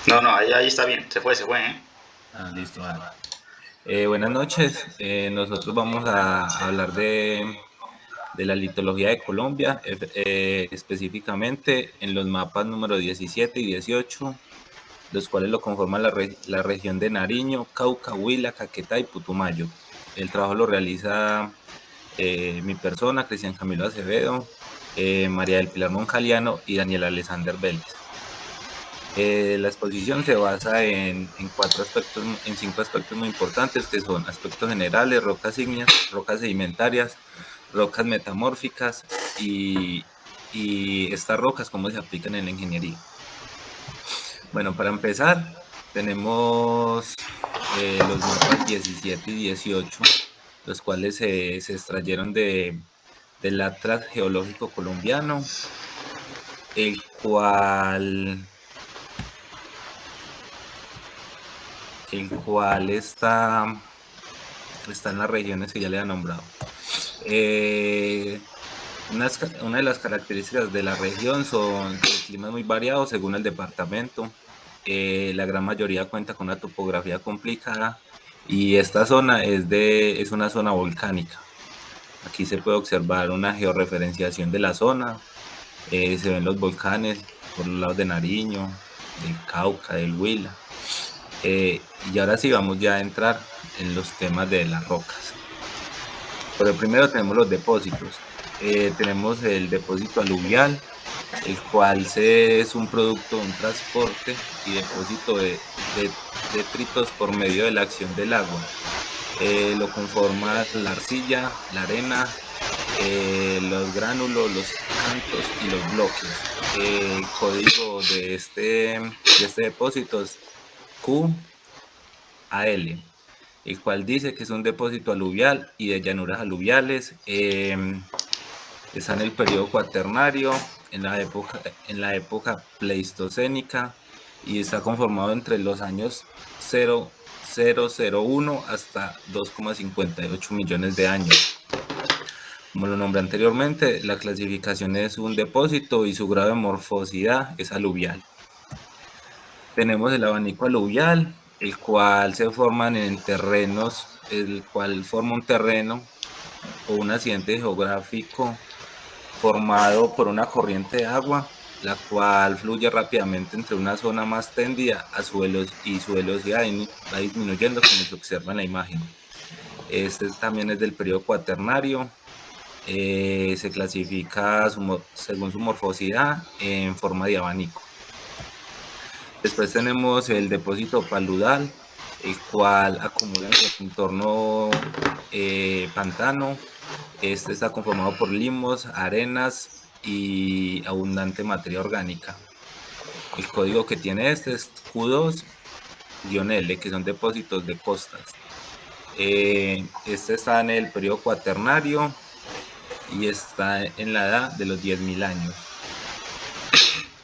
No, no, ahí está bien. Se fue, ¿eh? Ah, listo, vale. Buenas noches. Nosotros vamos a hablar de la litología de Colombia, específicamente en los mapas número 17 y 18, los cuales lo conforman la región de Nariño, Cauca, Huila, Caquetá y Putumayo. El trabajo lo realiza mi persona, Cristian Camilo Acevedo, María del Pilar Moncaliano y Daniel Alexander Vélez. La exposición se basa en cuatro aspectos, en cinco aspectos muy importantes, que son aspectos generales, rocas ígneas, rocas sedimentarias, rocas metamórficas y estas rocas cómo se aplican en la ingeniería. Bueno, para empezar, tenemos los mapas 17 y 18, los cuales se extrayeron del Atlas Geológico Colombiano, el cual está en las regiones que ya le han nombrado. Eh, una de las características de la región son que el clima es muy variado según el departamento. La gran mayoría cuenta con una topografía complicada y esta zona es una zona volcánica. Aquí se puede observar una georreferenciación de la zona. Se ven los volcanes por los lados de Nariño, del Cauca, del Huila. Y ahora sí vamos ya a entrar en los temas de las rocas. Pero primero tenemos los depósitos. Tenemos el depósito aluvial, el cual es un producto de un transporte y depósito de detritos por medio de la acción del agua. Lo conforma la arcilla, la arena, los gránulos, los cantos y los bloques. El código de este depósito es QAL, el cual dice que es un depósito aluvial y de llanuras aluviales. Está en el periodo cuaternario, en la época pleistocénica, y está conformado entre los años 0,001 hasta 2,58 millones de años. Como lo nombré anteriormente, la clasificación es un depósito y su grado de morfosidad es aluvial. Tenemos el abanico aluvial, el cual se forman en terrenos, el cual forma un terreno o un accidente geográfico formado por una corriente de agua, la cual fluye rápidamente entre una zona más tendida a su y su velocidad va disminuyendo como se observa en la imagen. Este también es del periodo cuaternario. Se clasifica según su morfosidad en forma de abanico. Después tenemos el depósito paludal, el cual acumula en su entorno pantano. Este está conformado por limos, arenas y abundante materia orgánica. El código que tiene este es Q2-L, que son depósitos de costas. Este está en el periodo cuaternario y está en la edad de los 10.000 años.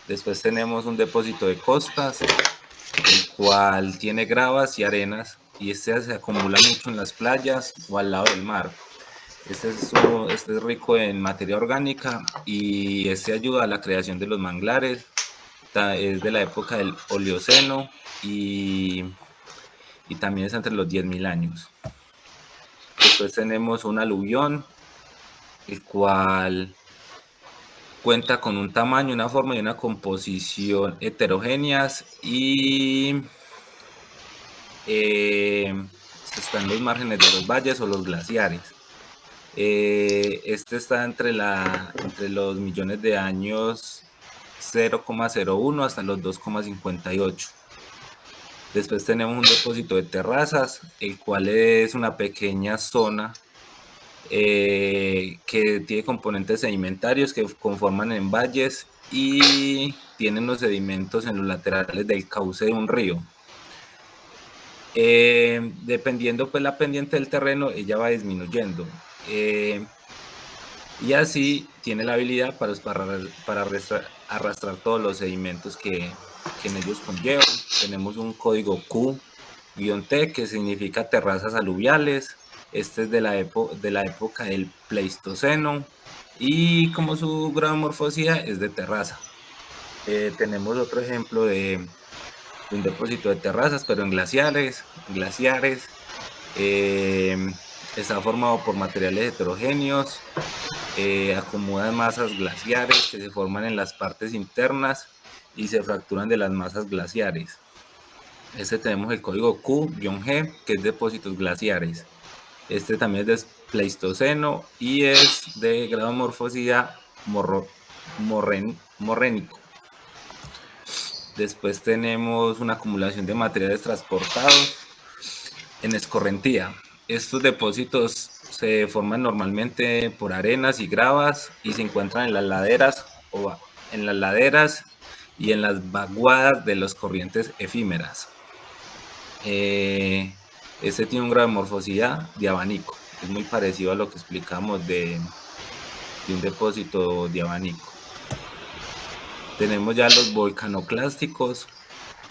Después tenemos un depósito de costas, el cual tiene gravas y arenas, y este se acumula mucho en las playas o al lado del mar. Este es rico en materia orgánica y este ayuda a la creación de los manglares. Es de la época del Oligoceno y también es entre los 10.000 años. Después tenemos un aluvión, el cual cuenta con un tamaño, una forma y una composición heterogéneas y están los márgenes de los valles o los glaciares. Este está entre los millones de años 0,01 hasta los 2,58. Después tenemos un depósito de terrazas, el cual es una pequeña zona que tiene componentes sedimentarios que conforman en valles y tienen los sedimentos en los laterales del cauce de un río. Dependiendo pues la pendiente del terreno, ella va disminuyendo. Y así tiene la habilidad para arrastrar todos los sedimentos que en ellos conllevan. Tenemos un código Q-T que significa terrazas aluviales. Este es de la época del Pleistoceno y como su gran morfosidad es de terraza. Tenemos otro ejemplo de un depósito de terrazas, pero en glaciares. Está formado por materiales heterogéneos, acumulan masas glaciares que se forman en las partes internas y se fracturan de las masas glaciares. Tenemos el código Q-G, que es depósitos glaciares. También es de Pleistoceno y es de grado de morfosidad morrénico. Después tenemos una acumulación de materiales transportados en escorrentía. Estos depósitos se forman normalmente por arenas y gravas y se encuentran en las laderas y en las vaguadas de las corrientes efímeras. Tiene un grado de morfosidad de abanico. Es muy parecido a lo que explicamos de un depósito de abanico. Tenemos ya los volcanoclásticos,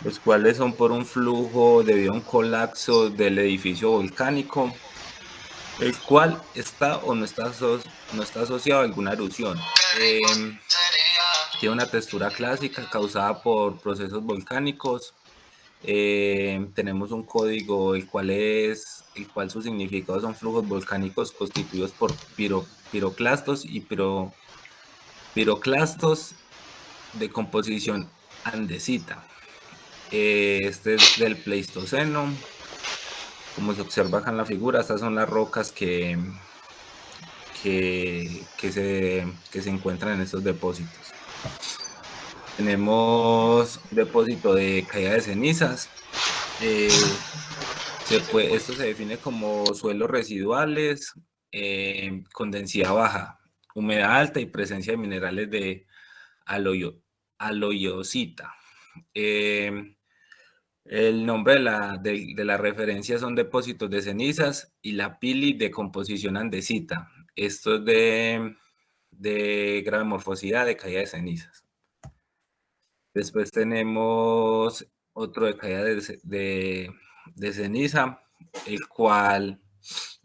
los cuales son por un flujo debido a un colapso del edificio volcánico, el cual está o no está asociado a alguna erupción. Tiene una textura clásica causada por procesos volcánicos. Tenemos un código el cual su significado son flujos volcánicos constituidos por piroclastos y piroclastos de composición andesita. Es del Pleistoceno. Como se observa acá en la figura, estas son las rocas que se encuentran en estos depósitos. Tenemos un depósito de caída de cenizas. Esto se define como suelos residuales con densidad baja, humedad alta y presencia de minerales de aloyosita. El nombre de la referencia son depósitos de cenizas y la pili de composición andesita. Esto es de grave morfosidad de caída de cenizas. Después tenemos otro de caída de ceniza, el cual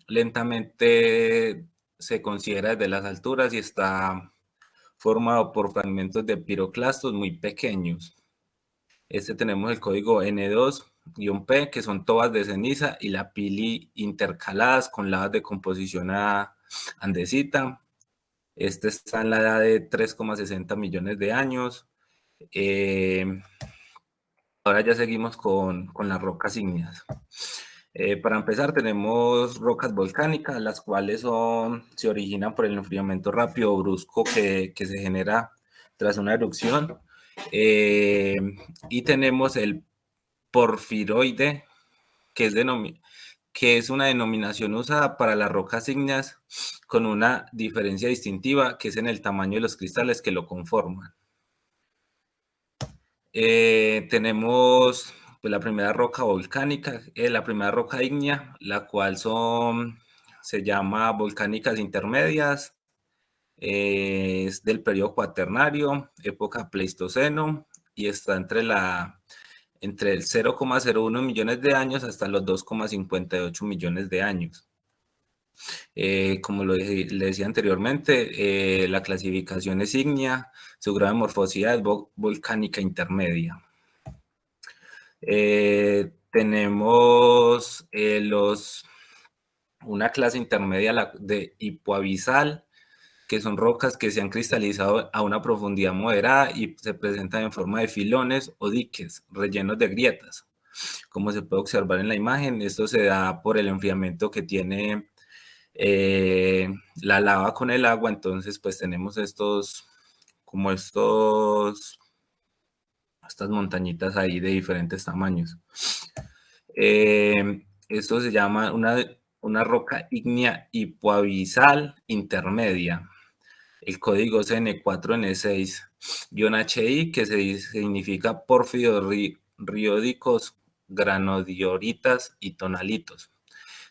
lentamente se considera desde las alturas y está formado por fragmentos de piroclastos muy pequeños. Tenemos el código N2-P, que son tobas de ceniza y la pili intercaladas con lavas de composición andesita. Está en la edad de 3,60 millones de años. Ahora ya seguimos con las rocas ígneas. Para empezar, tenemos rocas volcánicas, las cuales se originan por el enfriamiento rápido o brusco que se genera tras una erupción. Y tenemos el porfiroide, que es una denominación usada para las rocas ígneas con una diferencia distintiva, que es en el tamaño de los cristales que lo conforman. Tenemos pues, la primera roca volcánica, la primera roca ígnea, la cual se llama volcánicas intermedias. Es del periodo cuaternario, época Pleistoceno, y está entre el 0,01 millones de años hasta los 2,58 millones de años. Como le decía anteriormente, la clasificación es ígnea, su grado de morfosidad es volcánica intermedia. Tenemos una clase intermedia de hipoabisal, que son rocas que se han cristalizado a una profundidad moderada y se presentan en forma de filones o diques rellenos de grietas. Como se puede observar en la imagen, esto se da por el enfriamiento que tiene la lava con el agua. Entonces pues tenemos estas montañitas ahí de diferentes tamaños. Esto se llama una roca ígnea hipoabisal intermedia. El código es N4N6-HI, que significa pórfidos riódicos, granodioritas y tonalitos.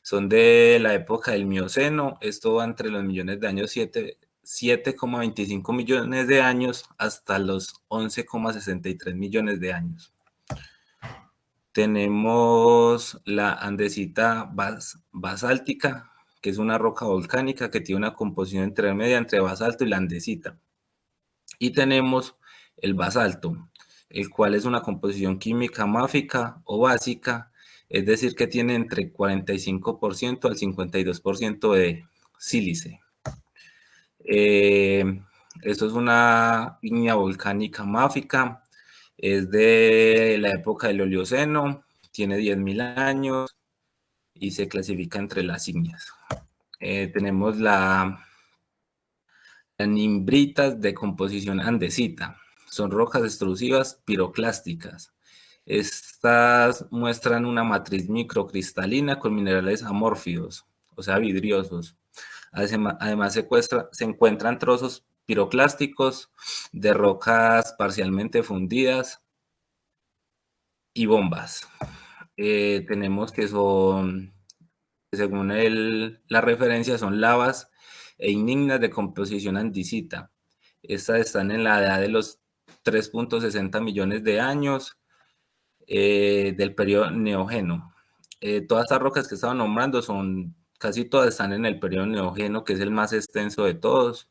Son de la época del Mioceno. Esto va entre los millones de años 7,25 millones de años hasta los 11,63 millones de años. Tenemos la andesita basáltica, que es una roca volcánica que tiene una composición intermedia entre basalto y la andesita. Y tenemos el basalto, el cual es una composición química máfica o básica, es decir, que tiene entre 45% al 52% de sílice. Esto es una ígnea volcánica máfica, es de la época del Oligoceno, tiene 10.000 años y se clasifica entre las ígneas. Tenemos las nimbritas de composición andesita, son rocas extrusivas piroclásticas. Estas muestran una matriz microcristalina con minerales amórfidos, o sea, vidriosos. Además se encuentran trozos piroclásticos de rocas parcialmente fundidas y bombas. Tenemos que son, según la referencia, son lavas e igníneas de composición andesita. Estas están en la edad de los 3.60 millones de años del periodo neógeno. Todas estas rocas que estaba nombrando casi todas están en el periodo neógeno, que es el más extenso de todos.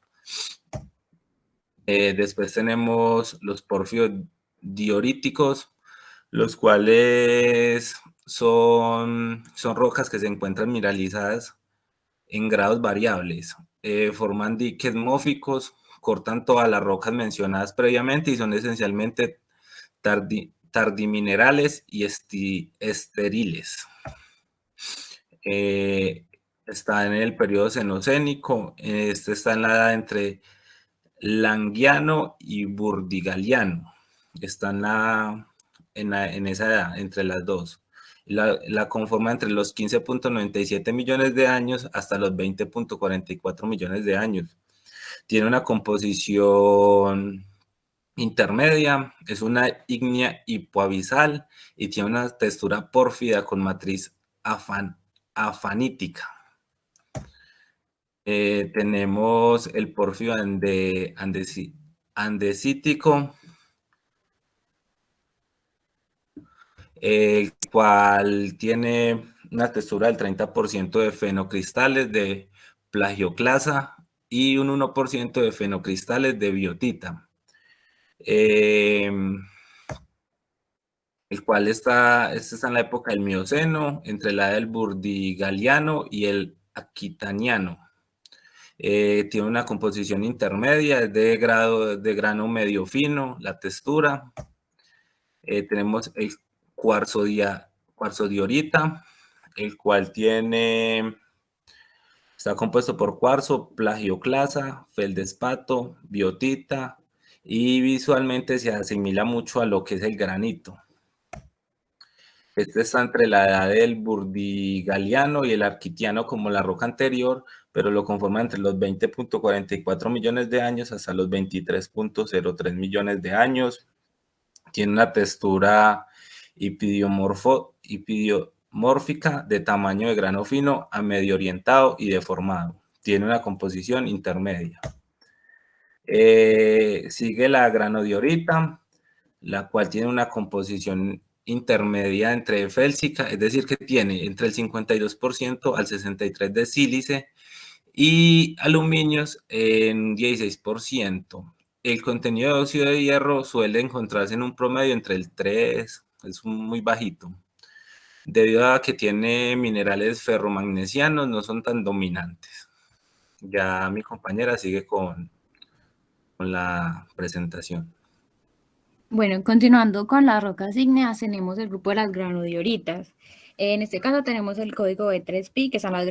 Después tenemos los porfio-dioríticos, los cuales son rocas que se encuentran mineralizadas en grados variables. Forman diques móficos, cortan todas las rocas mencionadas previamente y son esencialmente tardiminerales y esteriles. Está en el periodo cenocénico, este está en la edad entre Langiano y Burdigaliano, está en esa edad, entre las dos. La conforma entre los 15.97 millones de años hasta los 20.44 millones de años. Tiene una composición intermedia, es una ígnea hipoabisal y tiene una textura pórfida con matriz afanítica. Tenemos el porfio andesítico, el cual tiene una textura del 30% de fenocristales de plagioclasa y un 1% de fenocristales de biotita. El cual está en la época del Mioceno, entre la del Burdigaliano y el Aquitaniano. Tiene una composición intermedia, es de grano medio fino, la textura. Tenemos el cuarzo diorita, el cual está compuesto por cuarzo, plagioclasa, feldespato, biotita, y visualmente se asimila mucho a lo que es el granito. Este está entre la edad del burdigaliano y el arquitiano como la roca anterior, pero lo conforma entre los 20.44 millones de años hasta los 23.03 millones de años. Tiene una textura hipidiomórfica de tamaño de grano fino a medio orientado y deformado. Tiene una composición intermedia. Sigue la granodiorita, la cual tiene una composición intermedia entre félsica, es decir, que tiene entre el 52% al 63% de sílice y aluminios en 16%. El contenido de óxido de hierro suele encontrarse en un promedio entre el 3, es muy bajito. Debido a que tiene minerales ferromagnesianos, no son tan dominantes. Ya mi compañera sigue con la presentación. Bueno, continuando con las rocas ígneas, tenemos el grupo de las granodioritas. En este caso tenemos el código B3Pi, que son las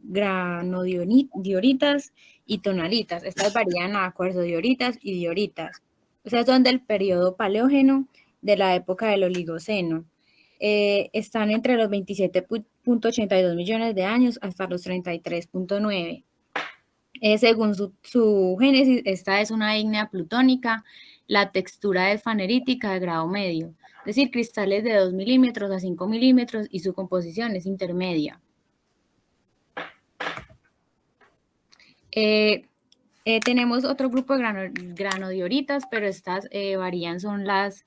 granodioritas y tonalitas. Estas varían a cuarzodioritas y dioritas. O sea, son del periodo paleógeno de la época del Oligoceno. Están entre los 27.82 millones de años hasta los 33.9. Según su génesis, esta es una ígnea plutónica. La textura es fanerítica de grado medio, es decir, cristales de 2 milímetros a 5 milímetros y su composición es intermedia. Tenemos otro grupo de granodioritas, pero estas varían, son las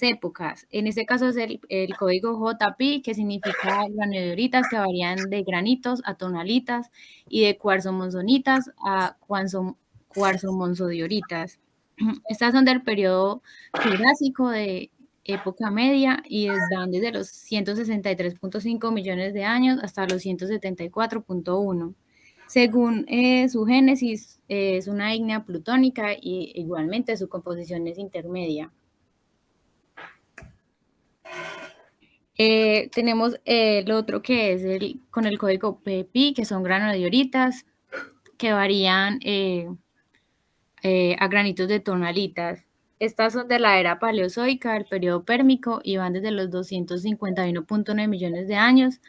épocas. En este caso es el código JPI, que significa granodioritas que varían de granitos a tonalitas y de cuarzo monzonitas a cuarzo monzodioritas. Estas son del periodo Jurásico de época media y van desde los 163.5 millones de años hasta los 174.1. Según su génesis, es una ígnea plutónica y igualmente su composición es intermedia. Tenemos el otro que es con el código PPI, que son granodioritas, que varían a granitos de tonalitas. Estas son de la era paleozoica, del periodo pérmico, y van desde los 251.9 millones de años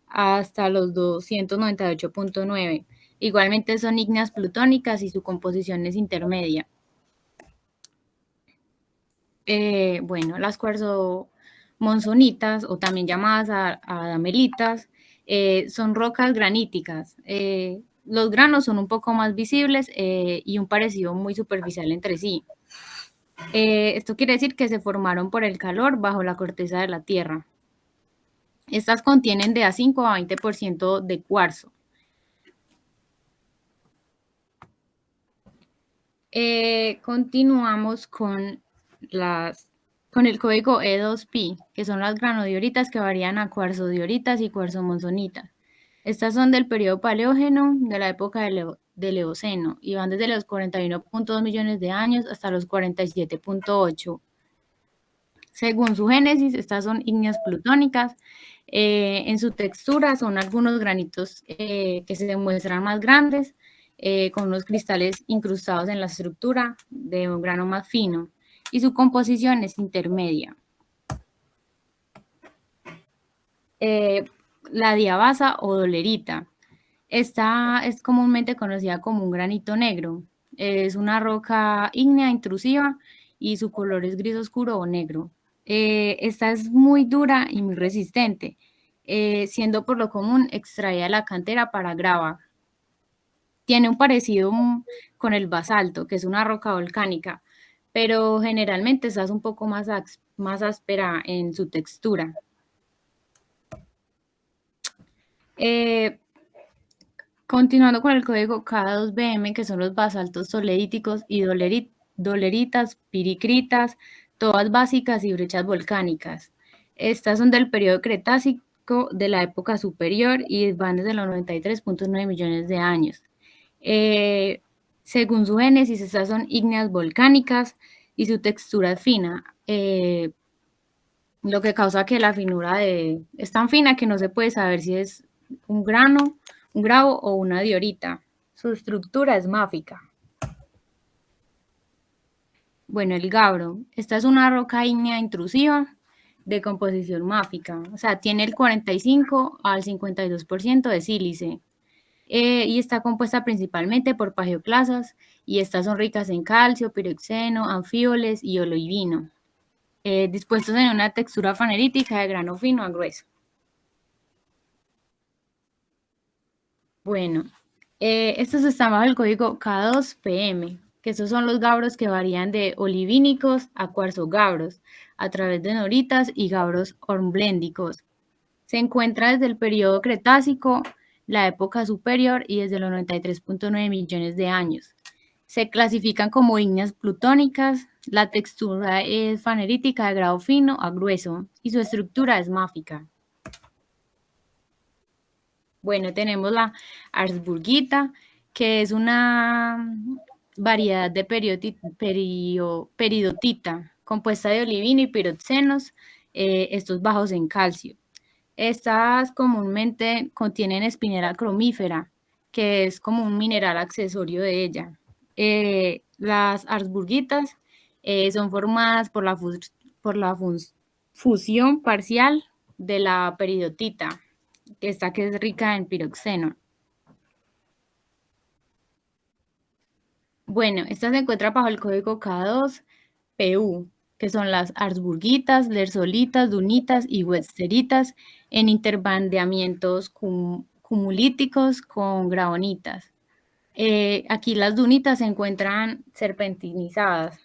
hasta los 298.9. Igualmente son ígneas plutónicas y su composición es intermedia. Bueno, las cuarzo-monzonitas, o también llamadas adamelitas, son rocas graníticas. Los granos son un poco más visibles y un parecido muy superficial entre sí. Esto quiere decir que se formaron por el calor bajo la corteza de la Tierra. Estas contienen de a 5 a 20% de cuarzo. Continuamos con el código E2Pi, que son las granodioritas que varían a cuarzodioritas y cuarzo-monzonitas. Estas son del periodo paleógeno, de la época del Eoceno, y van desde los 41.2 millones de años hasta los 47.8. Según su génesis, estas son ígneas plutónicas. En su textura son algunos granitos que se demuestran más grandes, con unos cristales incrustados en la estructura de un grano más fino, y su composición es intermedia. La diabasa o dolerita. Esta es comúnmente conocida como un granito negro. Es una roca ígnea intrusiva y su color es gris oscuro o negro. Esta es muy dura y muy resistente, siendo por lo común extraída de la cantera para grava. Tiene un parecido con el basalto, que es una roca volcánica, pero generalmente esta es un poco más áspera en su textura. Continuando con el código K2BM, que son los basaltos soleíticos y doleritas, piricritas, todas básicas y brechas volcánicas. Estas son del periodo Cretácico de la época superior y van desde los 93.9 millones de años. Según su génesis, estas son ígneas volcánicas y su textura es fina, lo que causa que la finura es tan fina que no se puede saber si es un gravo o una diorita. Su estructura es máfica. Bueno, el gabro. Esta es una roca ígnea intrusiva de composición máfica. O sea, tiene el 45 al 52% de sílice. Y está compuesta principalmente por plagioclasas, y estas son ricas en calcio, piroxeno, anfíboles y olivino, dispuestos en una textura fanerítica de grano fino a grueso. Bueno, estos están bajo el código K2PM, que estos son los gabros que varían de olivínicos a cuarzogabros, a través de noritas y gabros hornbléndicos. Se encuentra desde el periodo Cretácico, la época superior, y desde los 93.9 millones de años. Se clasifican como ígneas plutónicas, la textura es fanerítica de grado fino a grueso y su estructura es máfica. Bueno, tenemos la arsburgita, que es una variedad de peridotita, compuesta de olivino y piroxenos, estos bajos en calcio. Estas comúnmente contienen espinera cromífera, que es como un mineral accesorio de ella. Las arsburgitas son formadas por la fusión parcial de la peridotita, que es rica en piroxeno. Bueno, esta se encuentra bajo el código K2PU, que son las arsburgitas, lersolitas, dunitas y websteritas en interbandeamientos cumulíticos con gravonitas. Aquí las dunitas se encuentran serpentinizadas.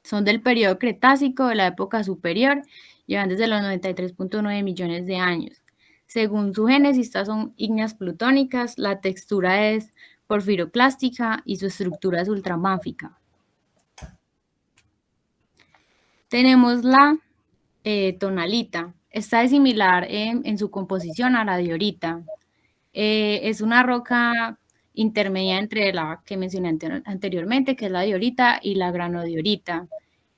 Son del periodo Cretácico de la época superior, llevan desde los 93.9 millones de años. Según su génesis, estas son ígneas plutónicas, la textura es porfiroclástica y su estructura es ultramáfica. Tenemos la tonalita. Esta es similar en su composición a la diorita. Es una roca intermedia entre la que mencioné anteriormente, que es la diorita, y la granodiorita.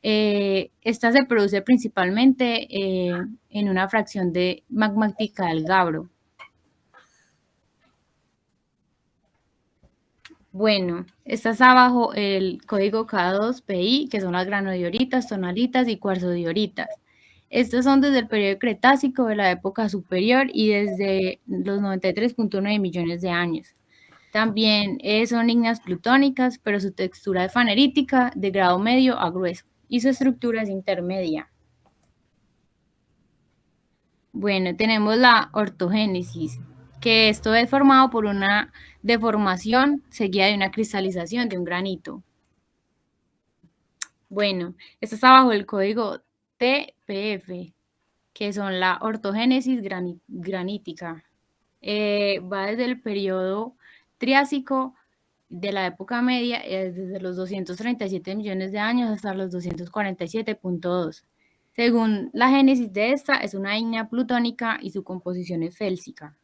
Esta se produce principalmente en una fracción de magmática del Gabbro. Bueno, estás abajo el código K2PI, que son las granodioritas, tonalitas y cuarzodioritas. Estos son desde el periodo Cretácico de la época superior y desde los 93.9 millones de años. También son ígneas plutónicas, pero su textura es fanerítica de grado medio a grueso y su estructura es intermedia. Bueno, tenemos la ortogénesis, que esto es formado por una deformación seguida de una cristalización de un granito. Bueno, esto está bajo el código TPF, que son la ortogénesis granítica. Va desde el periodo Triásico de la época media, desde los 237 millones de años hasta los 247.2. Según la génesis de esta, es una ígnea plutónica y su composición es félsica.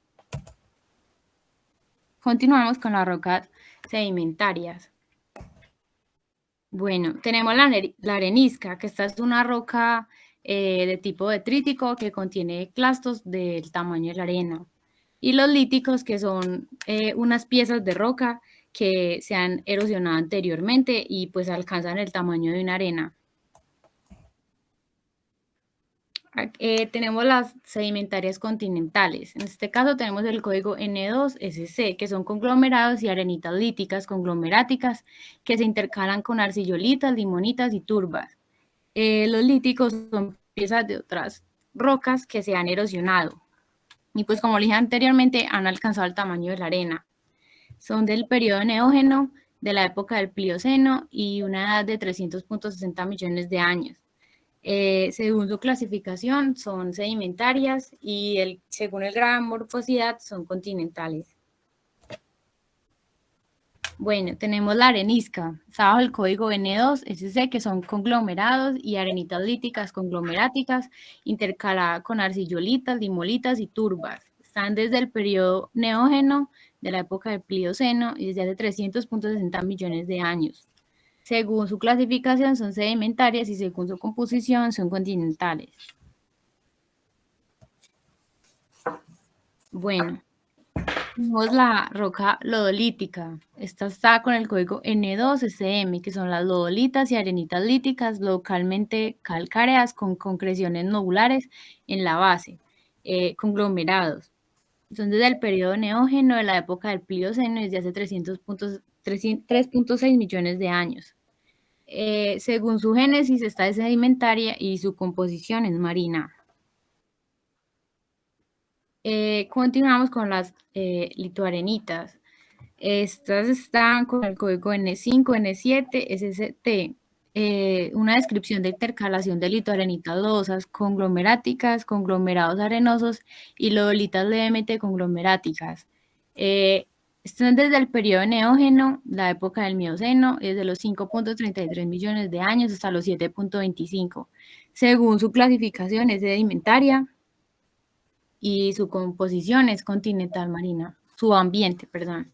Continuamos con las rocas sedimentarias. Bueno, tenemos la arenisca, que esta es una roca de tipo detrítico que contiene clastos del tamaño de la arena. Y los líticos, que son unas piezas de roca que se han erosionado anteriormente y pues alcanzan el tamaño de una arena. Tenemos las sedimentarias continentales. En este caso tenemos el código N2SC, que son conglomerados y arenitas líticas conglomeráticas que se intercalan con arcillolitas, limonitas y turbas. Los líticos son piezas de otras rocas que se han erosionado y pues como dije anteriormente han alcanzado el tamaño de la arena. Son del periodo neógeno, de la época del Plioceno y una edad de 300.60 millones de años. Según su clasificación, son sedimentarias y según el grado de morfosidad, son continentales. Bueno, tenemos la arenisca, está bajo el código N2SC, que son conglomerados y arenitas líticas conglomeráticas, intercaladas con arcillolitas, limolitas y turbas. Están desde el periodo neógeno, de la época del Plioceno, y desde hace 300.60 millones de años. Según su clasificación son sedimentarias y según su composición son continentales. Bueno, tenemos la roca lodolítica. Esta está con el código N2SM, que son las lodolitas y arenitas líticas localmente calcáreas con concreciones nodulares en la base, conglomerados. Son desde el periodo neógeno de la época del Plioceno desde hace 3.6 millones de años. Según su génesis, esta es sedimentaria y su composición es marina. Continuamos con las litoarenitas. Estas están con el código N5, N7, SST. Una descripción de intercalación de litoarenitas lodosas conglomeráticas, conglomerados arenosos y lodolitas levemente conglomeráticas. Están desde el periodo neógeno, la época del Mioceno, desde los 5.33 millones de años hasta los 7.25. Según su clasificación es sedimentaria y su composición es continental marina, su ambiente, perdón.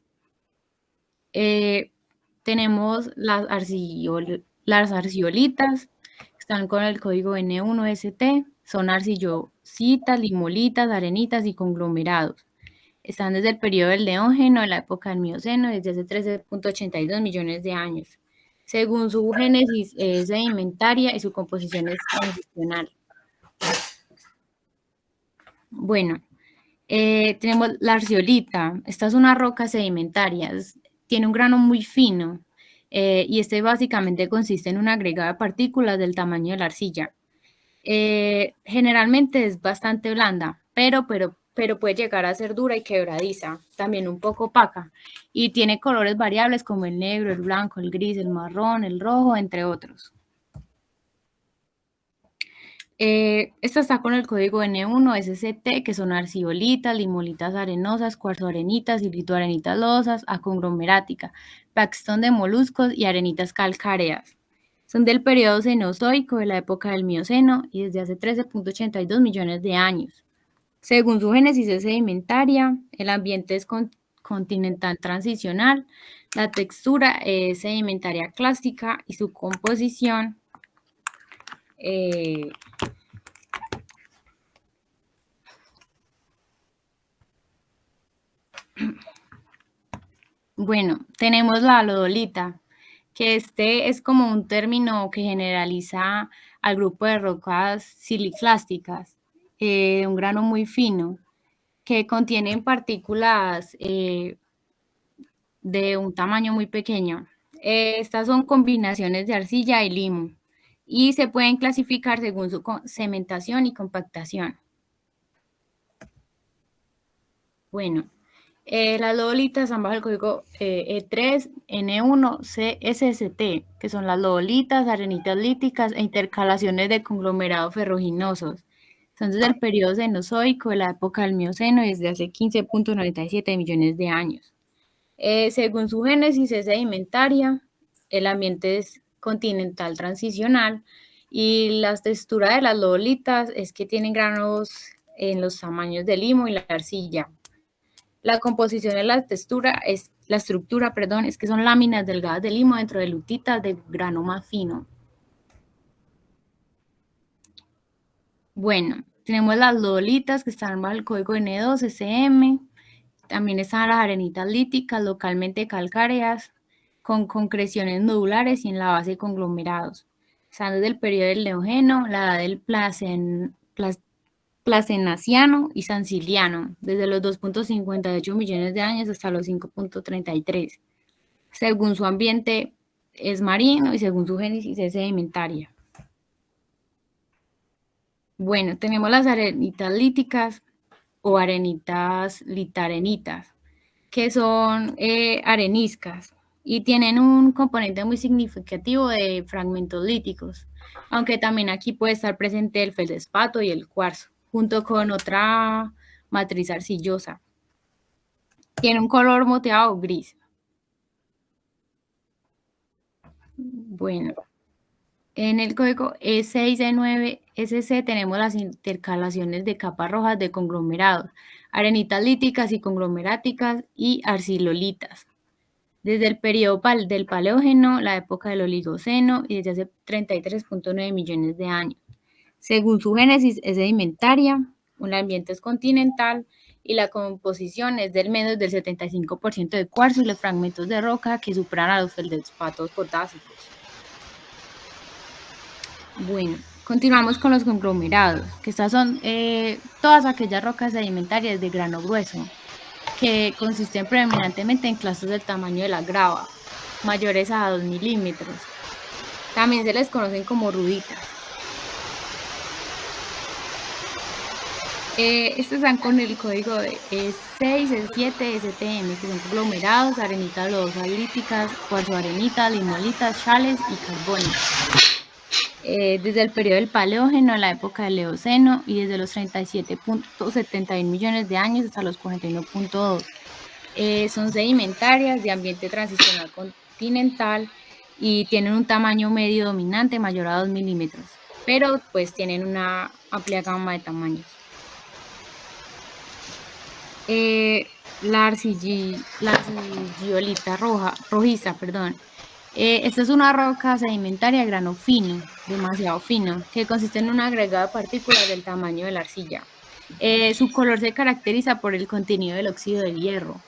Tenemos las arcillolitas, están con el código N1ST, son arcillositas, limolitas, arenitas y conglomerados. Están desde el periodo del Neógeno, de la época del Mioceno, desde hace 13.82 millones de años. Según su génesis es sedimentaria y su composición es transicional. Bueno, tenemos la arciolita. Esta es una roca sedimentaria, tiene un grano muy fino y este básicamente consiste en un agregado de partículas del tamaño de la arcilla. Generalmente es bastante blanda, pero puede llegar a ser dura y quebradiza, también un poco opaca, y tiene colores variables como el negro, el blanco, el gris, el marrón, el rojo, entre otros. Esta está con el código N1SCT, que son arcillolitas, limolitas arenosas, cuarzoarenitas y litoarenitas lodosas, aconglomerática, paxtón de moluscos y arenitas calcáreas. Son del periodo Cenozoico, de la época del Mioceno y desde hace 13.82 millones de años. Según su génesis es sedimentaria, el ambiente es continental transicional, la textura es sedimentaria clástica y su composición bueno, tenemos la lodolita, que este es como un término que generaliza al grupo de rocas siliclásticas, un grano muy fino, que contienen partículas de un tamaño muy pequeño. Estas son combinaciones de arcilla y limo y se pueden clasificar según su cementación y compactación. Bueno, las lodolitas están bajo el código E3N1CSST, que son las lodolitas, arenitas líticas e intercalaciones de conglomerados ferruginosos. Son desde el periodo Cenozoico, de la época del Mioceno, y desde hace 15.97 millones de años. Según su génesis es sedimentaria, el ambiente es continental transicional y la textura de las lodolitas es que tienen granos en los tamaños del limo y la arcilla. La composición de la estructura, es que son láminas delgadas de limo dentro de lutitas de grano más fino. Bueno, tenemos las lodolitas que están bajo el código N2SM. También están las arenitas líticas, localmente calcáreas, con concreciones nodulares y en la base conglomerados. Están desde el periodo del Neógeno, la edad del Placenaciano y Sansiliano, desde los 2.58 millones de años hasta los 5.33. Según su ambiente es marino y según su génesis es sedimentaria. Bueno, tenemos las arenitas líticas o arenitas litarenitas, que son areniscas y tienen un componente muy significativo de fragmentos líticos, aunque también aquí puede estar presente el feldespato y el cuarzo, junto con otra matriz arcillosa. Tiene un color moteado gris. Bueno, en el código E6E9SC tenemos las intercalaciones de capas rojas de conglomerados, arenitas líticas y conglomeráticas y arcilolitas. Desde el periodo del Paleógeno, la época del Oligoceno y desde hace 33.9 millones de años. Según su génesis es sedimentaria, un ambiente es continental y la composición es del menos del 75% de cuarzo y los fragmentos de roca que superan a los feldespatos potásicos. Bueno, continuamos con los conglomerados, que estas son todas aquellas rocas sedimentarias de grano grueso, que consisten predominantemente en clastos del tamaño de la grava, mayores a 2 milímetros. También se les conocen como ruditas. Estos están con el código de E6, E7, STM, que son conglomerados, arenitas lodosas líticas, cuarzoarenitas, limolitas, chales y carbónicas. Desde el periodo del Paleógeno a la época del Eoceno y desde los 37.71 millones de años hasta los 41.2. Son sedimentarias de ambiente transicional continental y tienen un tamaño medio dominante mayor a 2 milímetros, pero pues tienen una amplia gama de tamaños. La arcillolita rojiza. Esta es una roca sedimentaria de grano fino, demasiado fino, que consiste en un agregado de partículas del tamaño de la arcilla. Su color se caracteriza por el contenido del óxido de hierro.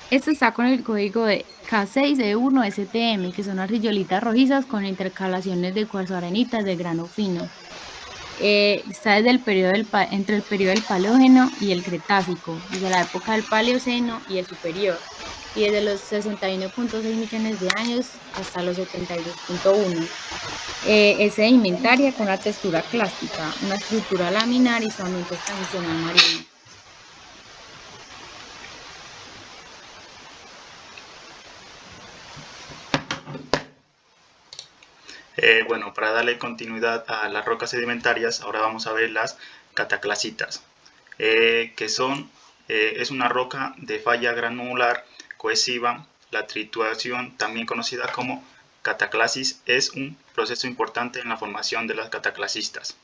Esto está con el código de K6E1STM, que son arcillolitas rojizas con intercalaciones de cuarzoarenitas de grano fino. Está desde entre el periodo del Paleógeno y el Cretácico, desde la época del Paleoceno y el Superior, y desde los 61.6 millones de años hasta los 72.1. Es sedimentaria con una textura clástica, una estructura laminar y su ambiente es transicional marino. Bueno, para darle continuidad a las rocas sedimentarias, ahora vamos a ver las cataclasitas, que es una roca de falla granular cohesiva la trituración, también conocida como cataclasis, es un proceso importante en la formación de las cataclasistas.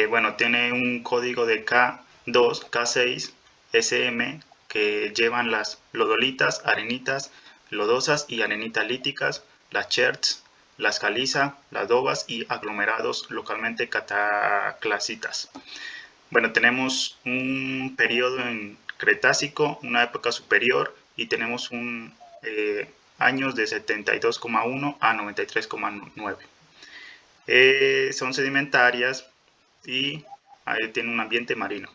Bueno, tiene un código de K2, K6, SM que llevan las lodolitas, arenitas, lodosas y arenita-líticas, las cherts, las caliza, las dobas y aglomerados localmente cataclasitas. Bueno, tenemos un periodo en Cretácico, una época superior, y tenemos años de 72,1 a 93,9. Son sedimentarias y ahí tiene un ambiente marino.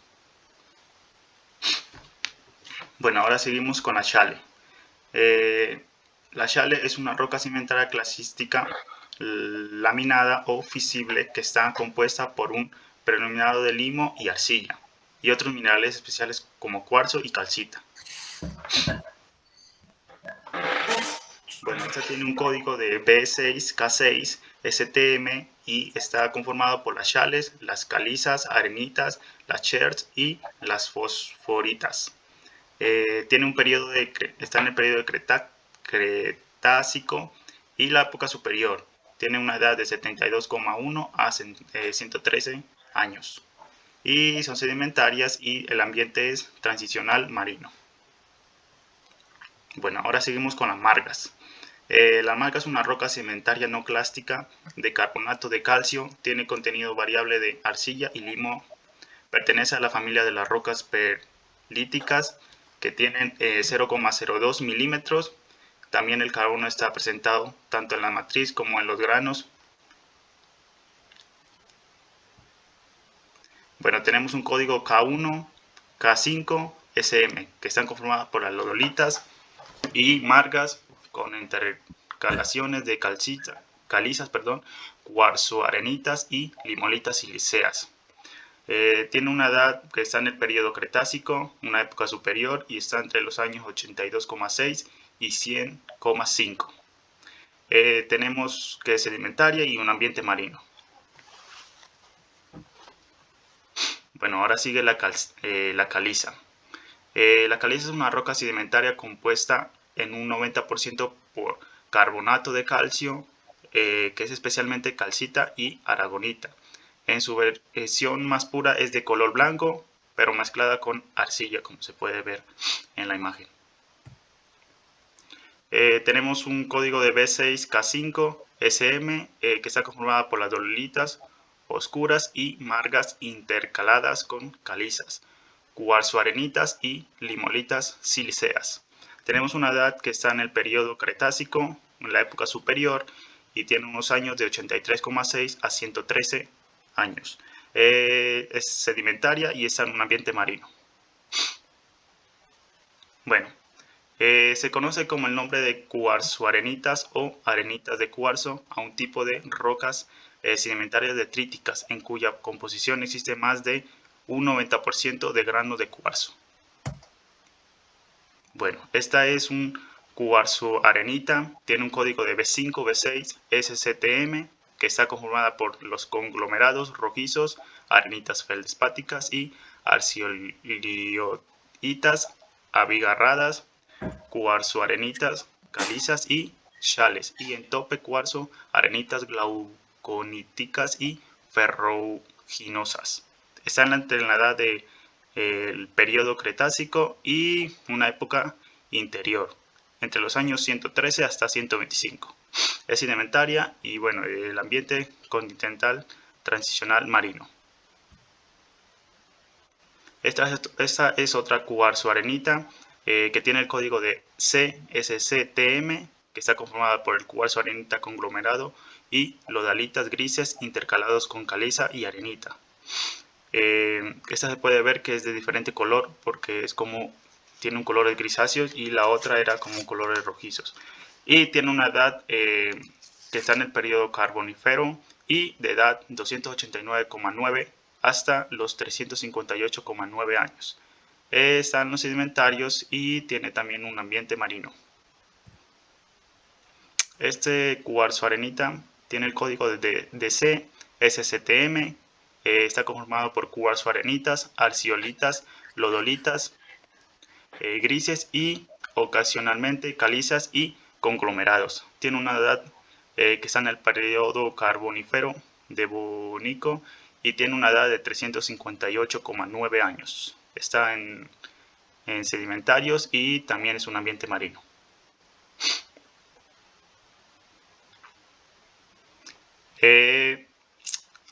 Bueno, ahora seguimos con la shale. La shale es una roca sedimentaria clasística laminada o fisible que está compuesta por un predominado de limo y arcilla y otros minerales especiales como cuarzo y calcita. Bueno, esta tiene un código de B6K6 STM y está conformado por las shales, las calizas, arenitas, las cherts y las fosforitas. Tiene un periodo está en el periodo de Cretácico y la época superior. Tiene una edad de 72,1 a 113 años. Y son sedimentarias y el ambiente es transicional marino. Bueno, ahora seguimos con las margas. La marga es una roca sedimentaria no clástica de carbonato de calcio, tiene contenido variable de arcilla y limo, pertenece a la familia de las rocas perlíticas que tienen 0,02 milímetros. También el carbono está presentado tanto en la matriz como en los granos. Bueno, tenemos un código K1, K5, SM, que están conformadas por las lodolitas y margas con intercalaciones de calizas, cuarzo-arenitas y limolitas silíceas. Tiene una edad que está en el periodo Cretácico, una época superior, y está entre los años 82,6 y 100,5. Tenemos que es sedimentaria y un ambiente marino. Bueno, ahora sigue la caliza. La caliza es una roca sedimentaria compuesta en un 90% por carbonato de calcio, que es especialmente calcita y aragonita. En su versión más pura es de color blanco, pero mezclada con arcilla, como se puede ver en la imagen. Tenemos un código de B6K5 SM que está conformada por las dololitas oscuras y margas intercaladas con calizas, cuarzo-arenitas y limolitas silíceas. Tenemos una edad que está en el periodo Cretácico, en la época superior, y tiene unos años de 83,6 a 113 años. Es sedimentaria y está en un ambiente marino. Bueno, se conoce como el nombre de cuarzo-arenitas o arenitas de cuarzo a un tipo de rocas sedimentarias detríticas en cuya composición existe más de un 90% de granos de cuarzo. Bueno, esta es un cuarzo-arenita, tiene un código de B5, B6, SCTM, que está conformada por los conglomerados rojizos, arenitas feldspáticas y arcilioitas abigarradas, cuarzo-arenitas calizas y shales, y en tope cuarzo, arenitas glauconíticas y ferruginosas. Están entre la edad del periodo Cretácico y una época interior, entre los años 113 hasta 125. Es sedimentaria y bueno, el ambiente continental transicional marino. Esta es otra cuarzo-arenita que tiene el código de CSCTM, que está conformada por el cuarzo-arenita conglomerado y lodalitas grises intercalados con caliza y arenita. Esta se puede ver que es de diferente color porque es como tiene un color grisáceo y la otra era como colores rojizos. Y tiene una edad que está en el periodo carbonífero y de edad 289,9 hasta los 358,9 años. Están los sedimentarios y tiene también un ambiente marino. Este cuarzo arenita tiene el código de DC SCTM, está conformado por cuarzo arenitas, arciolitas, lodolitas, grises y ocasionalmente calizas y conglomerados. Tiene una edad que está en el periodo carbonífero devónico y tiene una edad de 358,9 años. Está en sedimentarios y también es un ambiente marino.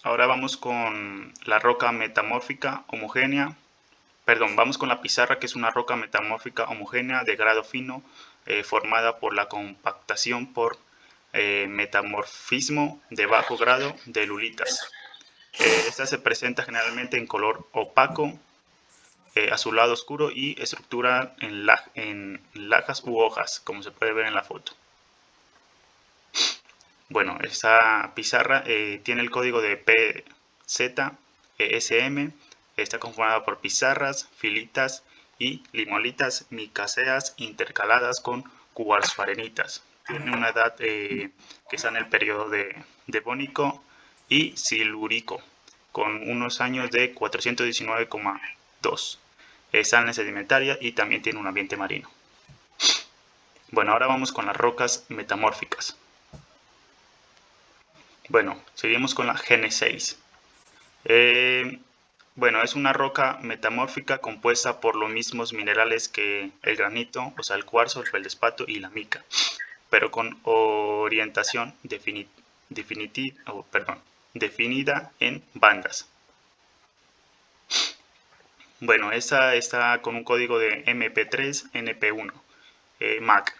Ahora vamos con la roca metamórfica homogénea. Perdón, vamos con la pizarra, que es una roca metamórfica homogénea de grado fino formada por la compactación por metamorfismo de bajo grado de lulitas. Esta se presenta generalmente en color opaco, azulado oscuro y estructura en lajas u hojas, como se puede ver en la foto. Bueno, esta pizarra tiene el código de PZSM, está conformada por pizarras, filitas y limolitas micáceas intercaladas con cuarzo-arenitas. Tiene una edad que está en el periodo devónico y silúrico, con unos años de 419,2. Está en sedimentaria y también tiene un ambiente marino. Bueno, ahora vamos con las rocas metamórficas. Bueno, seguimos con la G6. Bueno, es una roca metamórfica compuesta por los mismos minerales que el granito, o sea, el cuarzo, el feldespato y la mica, pero con orientación definida en bandas. Bueno, esta está con un código de MP3 NP1 MAC.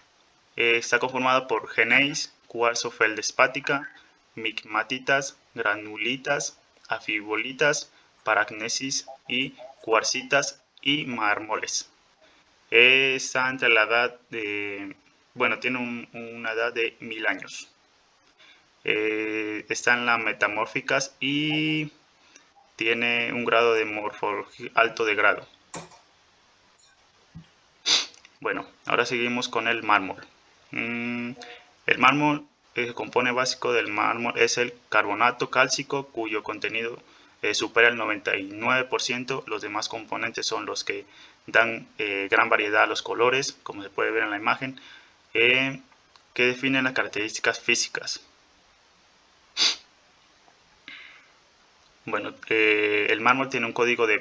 Está conformada por gneis, cuarzo feldespática, migmatitas, granulitas, afibolitas, paragnesis y cuarcitas y mármoles. Está entre la edad de, bueno, tiene una edad de 1000 años. Están las metamórficas y tiene un grado de morfología alto de grado. Bueno, ahora seguimos con el mármol. El mármol, el componente básico del mármol es el carbonato cálcico, cuyo contenido supera el 99%. Los demás componentes son los que dan gran variedad a los colores, como se puede ver en la imagen, que definen las características físicas. Bueno, el mármol tiene un código de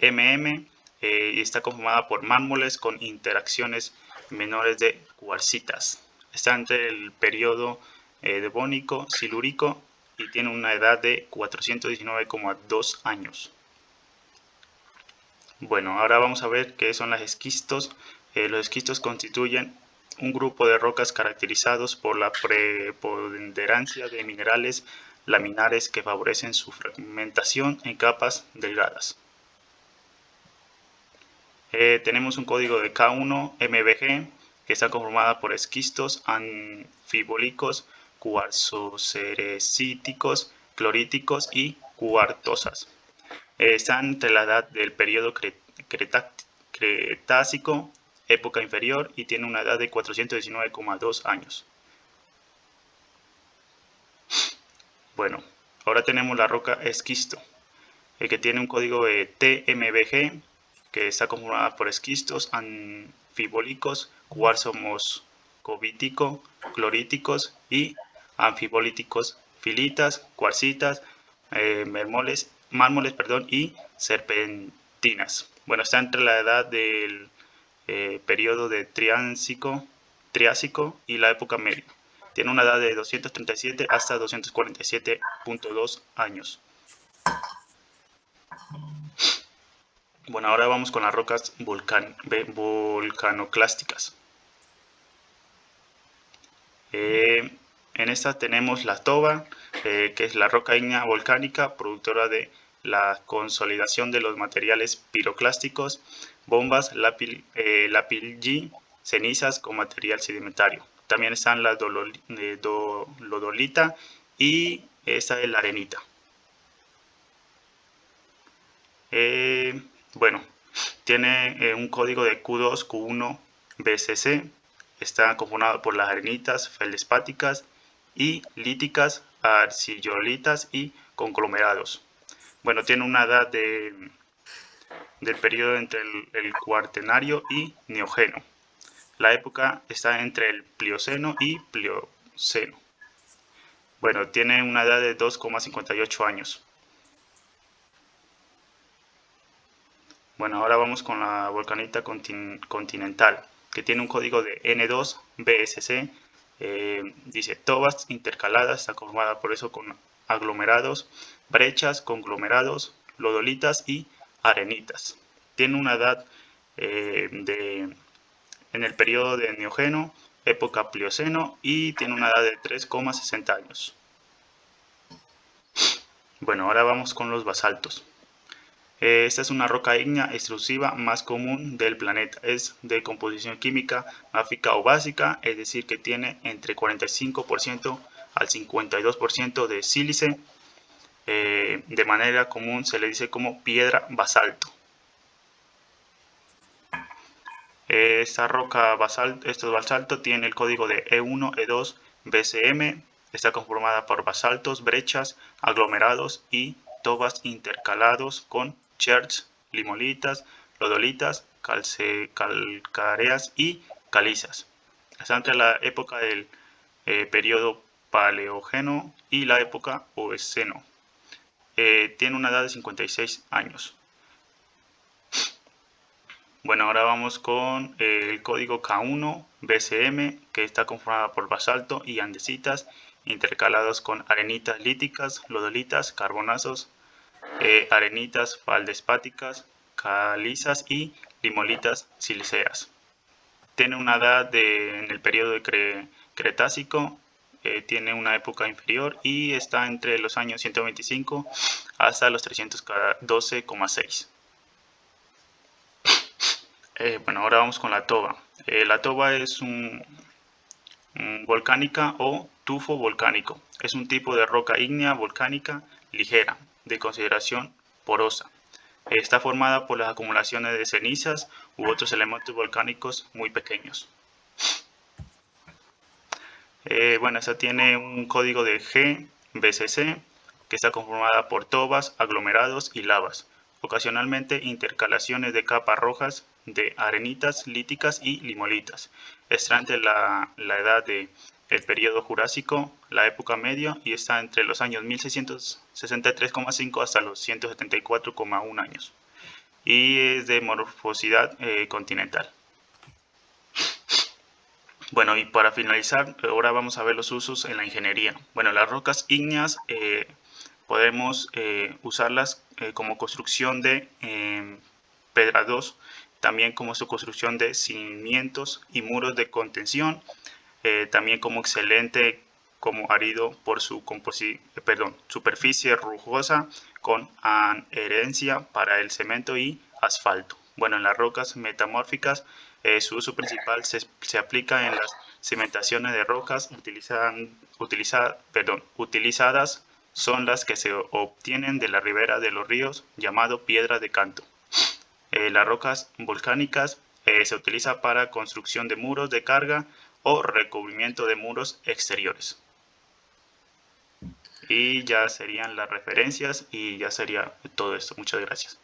MM y está conformada por mármoles con interacciones menores de cuarcitas. Está entre el periodo devónico, silúrico y tiene una edad de 419,2 años. Bueno, ahora vamos a ver qué son los esquistos. Los esquistos constituyen un grupo de rocas caracterizados por la preponderancia de minerales laminares que favorecen su fragmentación en capas delgadas. Tenemos un código de K1 MBG que está conformada por esquistos anfibólicos, cuarzocerecíticos, cloríticos y cuartosas. Están entre la edad del periodo Cretácico, época inferior, y tiene una edad de 419,2 años. Bueno, ahora tenemos la roca esquisto, que tiene un código de TMBG, que está conformada por esquistos anfibólicos, cuarzo moscovítico, cloríticos y anfibólíticos, filitas, cuarcitas, mármoles, y serpentinas. Bueno, está entre la edad del periodo de Triásico y la época media. Tiene una edad de 237 hasta 247,2 años. Bueno, ahora vamos con las rocas volcanoclásticas. En esta tenemos la toba, que es la roca ígnea volcánica, productora de la consolidación de los materiales piroclásticos, bombas, lapilli, cenizas con material sedimentario. También están la lodolita y esta es la arenita. Bueno, tiene un código de Q2, Q1, BCC. Está conformado por las arenitas feldespáticas y líticas arcillolitas y conglomerados. Bueno, tiene una edad del periodo entre el Cuaternario y Neógeno. La época está entre el Plioceno y Plioceno. Bueno, tiene una edad de 2,58 años. Bueno, ahora vamos con la volcanita continental, que tiene un código de N2BSC. Dice tobas intercaladas, está formada por eso con aglomerados, brechas, conglomerados, lodolitas y arenitas. Tiene una edad en el periodo de Neógeno, época Plioceno, y tiene una edad de 3,60 años. Bueno, ahora vamos con los basaltos. Esta es una roca ígnea extrusiva más común del planeta. Es de composición química máfica o básica, es decir, que tiene entre 45% al 52% de sílice. De manera común se le dice como piedra basalto. Esta roca basalto tiene el código de E1, E2, BCM. Está conformada por basaltos, brechas, aglomerados y tobas intercalados con cherts, limolitas, lodolitas, calcáreas y calizas. Está entre la época del periodo Paleógeno y la época Oeceno. Tiene una edad de 56 años. Bueno, ahora vamos con el código K1 BCM, que está conformada por basalto y andesitas intercalados con arenitas líticas, lodolitas, carbonazos, arenitas feldespáticas, calizas y limolitas silíceas. Tiene una edad en el periodo de Cretácico, tiene una época inferior y está entre los años 125 hasta los 312,6. Bueno, ahora vamos con la toba. La toba es un volcánica o tufo volcánico. Es un tipo de roca ígnea volcánica ligera, de consideración porosa. Está formada por las acumulaciones de cenizas u otros elementos volcánicos muy pequeños. Bueno, esta tiene un código de GBCC, que está conformada por tobas, aglomerados y lavas. Ocasionalmente intercalaciones de capas rojas de arenitas líticas y limolitas. Está entre la edad del periodo Jurásico, la época media, y está entre los años 1663,5 hasta los 174,1 años. Y es de morfosidad continental. Bueno, y para finalizar, ahora vamos a ver los usos en la ingeniería. Bueno, las rocas ígneas podemos usarlas como construcción de pedrados, también como su construcción de cimientos y muros de contención, también como excelente como árido por su superficie rugosa con adherencia para el cemento y asfalto. Bueno, en las rocas metamórficas su uso principal se aplica en las cimentaciones de rocas utilizadas son las que se obtienen de la ribera de los ríos, llamado piedra de canto. Las rocas volcánicas se utiliza para construcción de muros de carga o recubrimiento de muros exteriores. Y ya serían las referencias y ya sería todo esto. Muchas gracias.